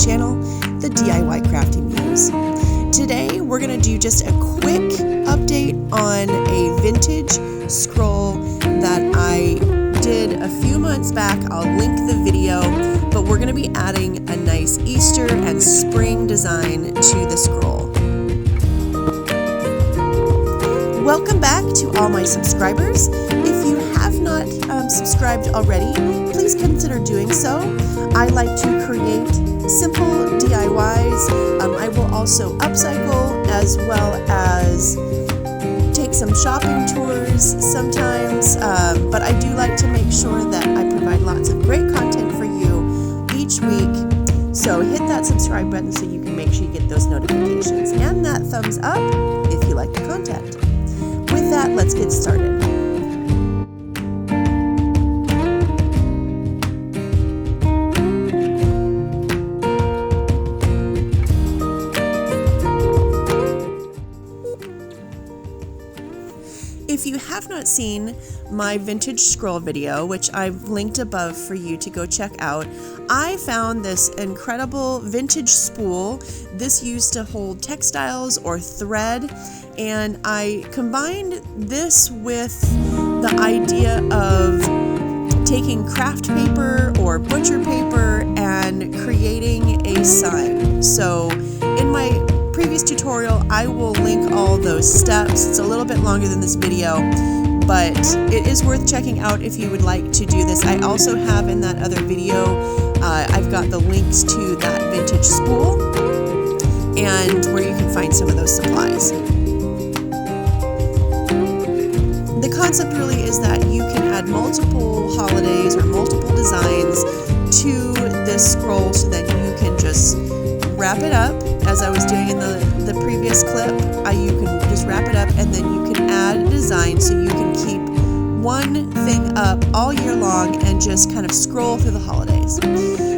channel, the DIY Crafty Muse. Today we're going to do just a quick update on a vintage scroll that I did a few months back. I'll link the video, but we're going to be adding a nice Easter and spring design to the scroll. Welcome back to all my subscribers. If you have not subscribed already, please consider doing so. I like to create simple DIYs. I will also upcycle as well as take some shopping tours sometimes, but I do like to make sure that I provide lots of great content for you each week. So hit that subscribe button so you can make sure you get those notifications and that thumbs up if you like the content. With that, let's get started. If you have not seen my vintage scroll video, which I've linked above for you to go check out, I found this incredible vintage spool. This used to hold textiles or thread, and I combined this with the idea of taking craft paper or butcher paper and creating a sign. So in my previous tutorial, I will link all those steps. It's a little bit longer than this video, but it is worth checking out if you would like to do this. I also have in that other video, I've got the links to that vintage spool and where you can find some of those supplies. The concept really is that you can add multiple holidays or multiple designs to this scroll so that you can just wrap it up, as I was doing in the previous clip. You can just wrap it up and then you can add a design so you can keep one thing up all year long and just kind of scroll through the holidays.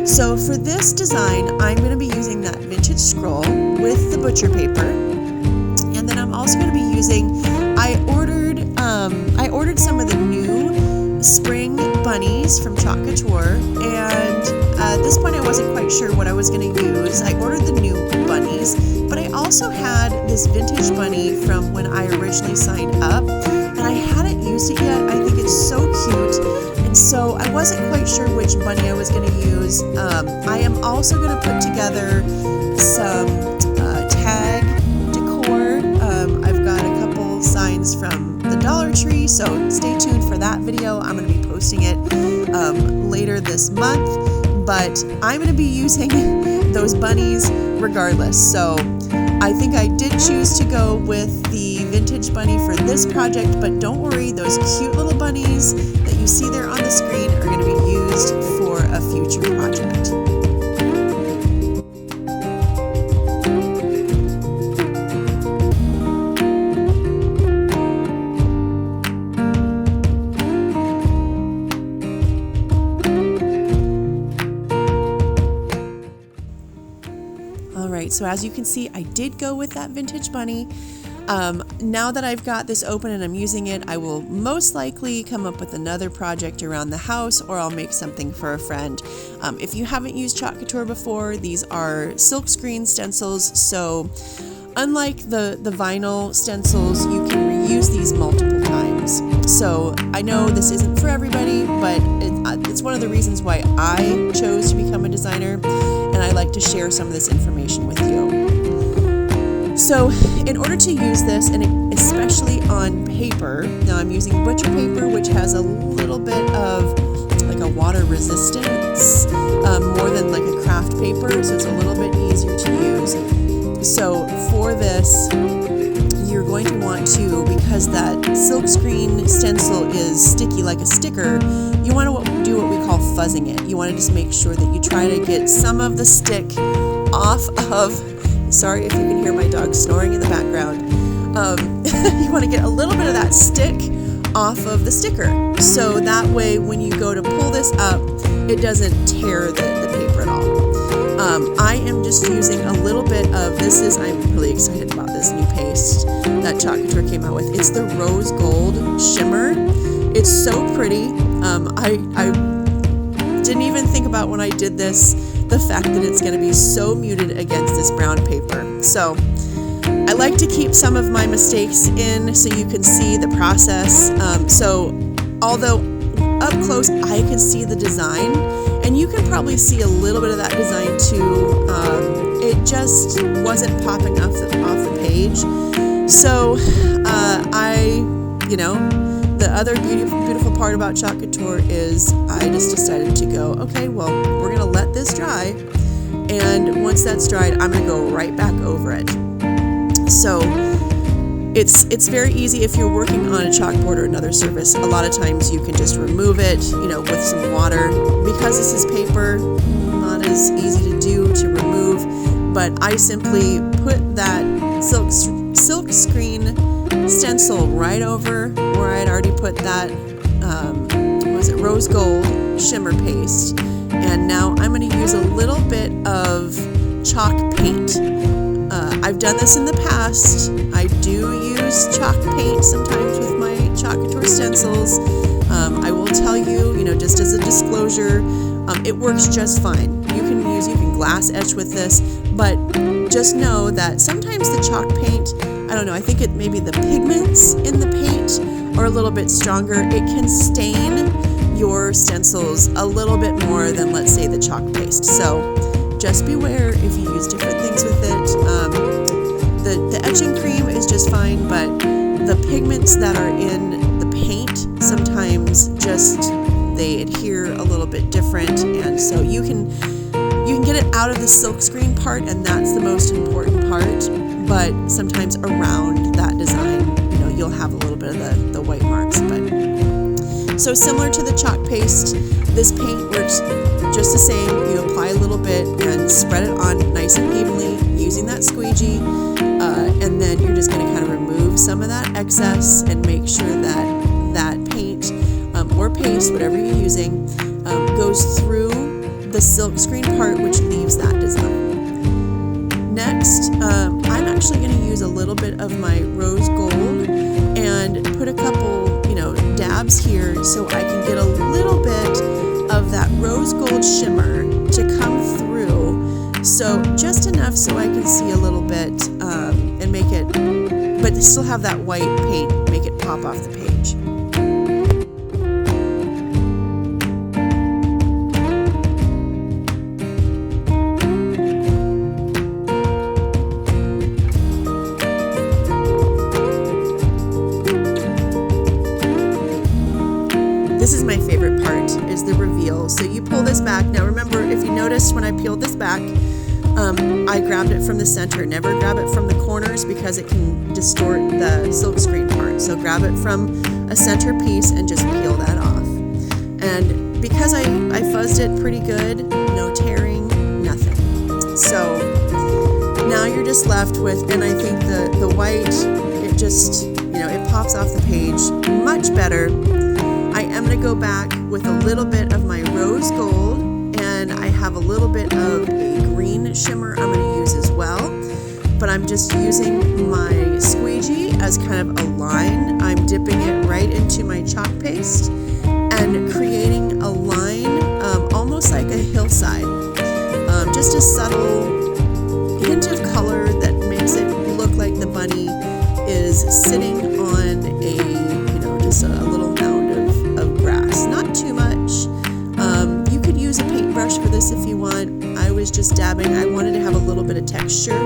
So for this design, I'm going to be using that vintage scroll with the butcher paper, and then I'm also going to be using, I ordered some of the new spring bunnies from Couture, and at this point I wasn't quite sure what I was going to use. I ordered the new bunnies, but I also had this vintage bunny from when I originally signed up, and I hadn't used it yet. I think it's so cute, and so I wasn't quite sure which bunny I was going to use. I am also going to put together some tag decor. I've got a couple signs from the Dollar Tree, so stay tuned for that video. I'm going to be posting it later this month, but I'm going to be using those bunnies regardless. So I think I did choose to go with the vintage bunny for this project, but don't worry, those cute little bunnies that you see there on the screen are going to be used for a future project. So as you can see, I did go with that vintage bunny. Now that I've got this open and I'm using it, I will most likely come up with another project around the house, or I'll make something for a friend. If you haven't used Couture before, these are silkscreen stencils, so unlike the vinyl stencils, you can reuse these multiple times. So I know this isn't for everybody, but it's one of the reasons why I chose to become a designer, and I like to share some of this information with you. So in order to use this, and especially on paper, now I'm using butcher paper, which has a little bit of like a water resistance, more than like a craft paper, so it's a little bit easier to use. So for this, you're going to want to, because that silkscreen stencil is sticky like a sticker, you want to do what we call fuzzing it. You want to just make sure that you try to get some of the stick off of, sorry if you can hear my dog snoring in the background, you want to get a little bit of that stick off of the sticker, so that way when you go to pull this up, it doesn't tear the paper at all. I am just using a little bit of, I'm really excited about this new paste that Couture came out with. It's the rose gold shimmer. It's so pretty. I didn't even think about when I did this the fact that it's going to be so muted against this brown paper. So I like to keep some of my mistakes in so you can see the process. So although up close I can see the design, and you can probably see a little bit of that design too, it just wasn't popping off the page. So the other beautiful part about Chalk Couture is I just decided to go, okay, well, we're going to let this dry, and once that's dried, I'm going to go right back over it. So it's very easy if you're working on a chalkboard or another surface. A lot of times you can just remove it, with some water. Because this is paper, not as easy to do to remove, but I simply put that silk screen stencil right over where I'd already put that rose gold shimmer paste, and now I'm going to use a little bit of chalk paint. I've done this in the past. I do use chalk paint sometimes with my Chalk Couture stencils. I will tell you, just as a disclosure, it works just fine. You can glass etch with this, but just know that sometimes the chalk paint, I don't know, I think maybe the pigments in the paint are a little bit stronger. It can stain your stencils a little bit more than, let's say, the chalk paste. So just beware if you use different things with it. The etching cream is just fine, but the pigments that are in the paint sometimes they adhere a little bit different, and so you can get it out of the silk screen part, and that's the most important part. But sometimes around that design, you'll have a little bit of the white marks. But so similar to the chalk paste, this paint works just the same. You apply a little bit and spread it on nice and evenly using that squeegee, and then you're just going to kind of remove some of that excess and make sure that that paint or paste, whatever you're using, goes through the silk screen part, which leaves that design. Next, I'm actually going to use a little bit of my rose gold and put a couple, dabs here so I can get a little bit of that rose gold shimmer to come through. So just enough so I can see a little bit and make it, but still have that white paint, make it pop off the page. This is my favorite part, is the reveal. So you pull this back. Now remember, if you noticed when I peeled this back, I grabbed it from the center. Never grab it from the corners because it can distort the silk screen part. So grab it from a center piece and just peel that off. And because I fuzzed it pretty good, no tearing, nothing. So now you're just left with, and I think the white, it just, it pops off the page much better. I am going to go back with a little bit of my rose gold, and I have a little bit of a green shimmer I'm going to use as well, but I'm just using my squeegee as kind of a line. I'm dipping it right into my chalk paste and creating a line almost like a hillside, just a subtle hint of color that makes it look like the bunny is sitting on just a little mound of grass. Not too much. You could use a paintbrush for this if you want. I was just dabbing. I wanted to have a little bit of texture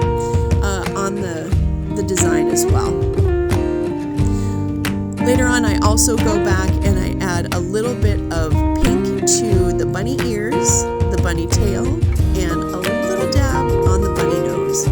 on the design as well. Later on, I also go back and I add a little bit of pink to the bunny ears, the bunny tail, and a little dab on the bunny nose.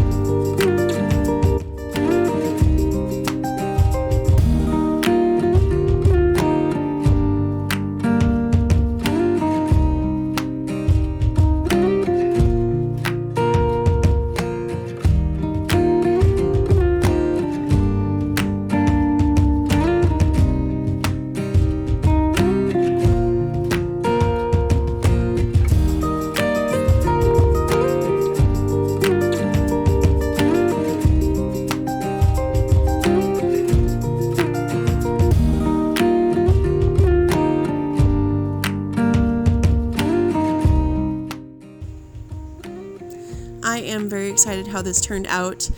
I am very excited how this turned out.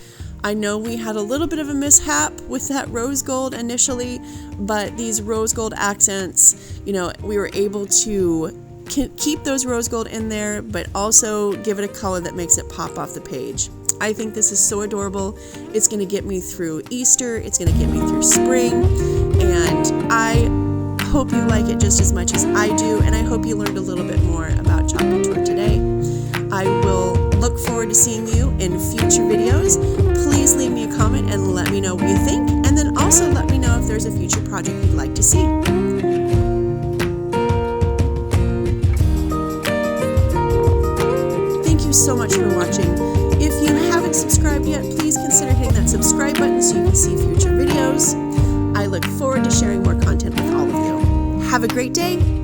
I know we had a little bit of a mishap with that rose gold initially, but these rose gold accents, you know, we were able to keep those rose gold in there, but also give it a color that makes it pop off the page. I think this is so adorable. It's going to get me through Easter, it's going to get me through spring, and I hope you like it just as much as I do, and I hope you learned a little bit more about Chalk Couture today. I will look forward to seeing you in future videos. Please leave me a comment and let me know what you think, and then also let me know if there's a future project you'd like to see. Thank you so much for watching. If you haven't subscribed yet, please consider hitting that subscribe button so you can see future videos. I look forward to sharing more content with all of you. Have a great day.